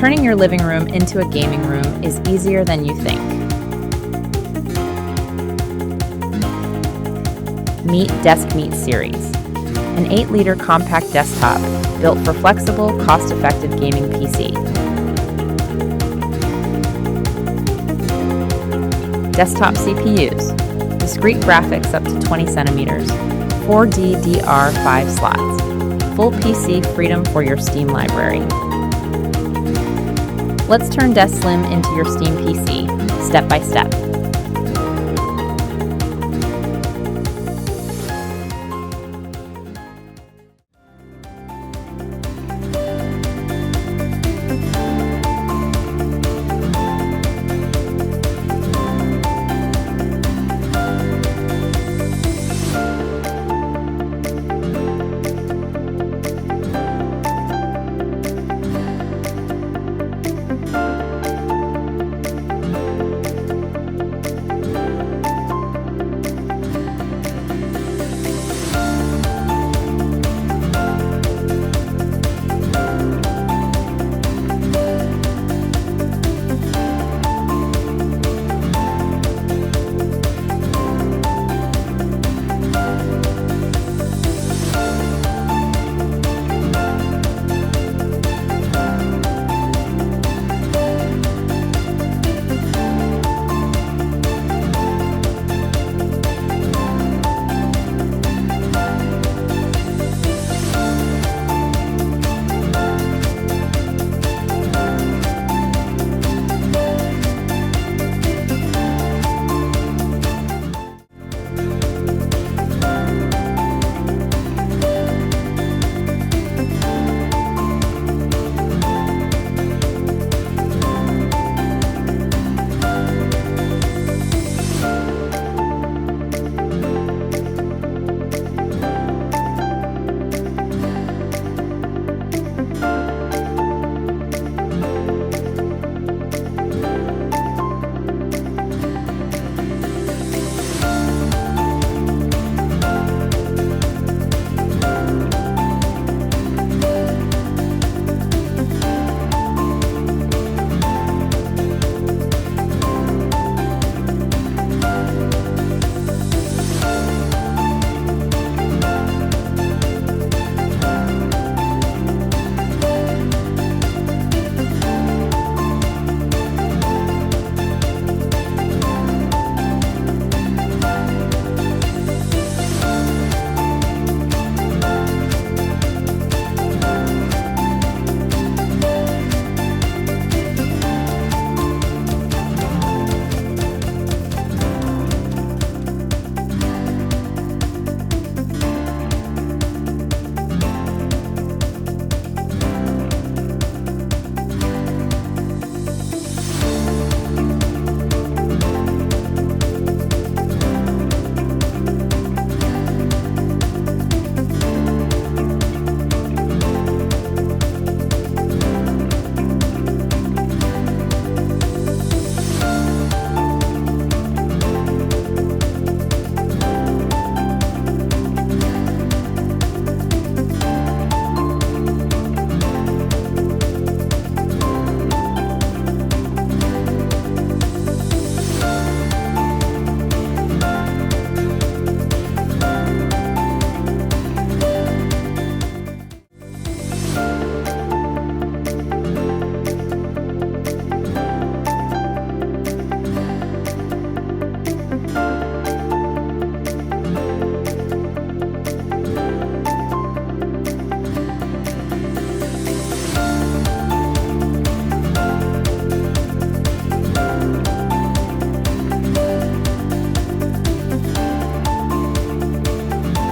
Turning your living room into a gaming room is easier than you think. Meet DeskMeet Series, an 8-liter compact desktop built for flexible, cost-effective gaming PC. Desktop CPUs, discrete graphics up to 20 centimeters, 4 DDR5 slots, full PC freedom for your Steam library. Let's turn Desk Slim into your Steam PC, step by step.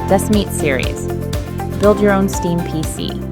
DeskMeet Series. Build your own Steam PC.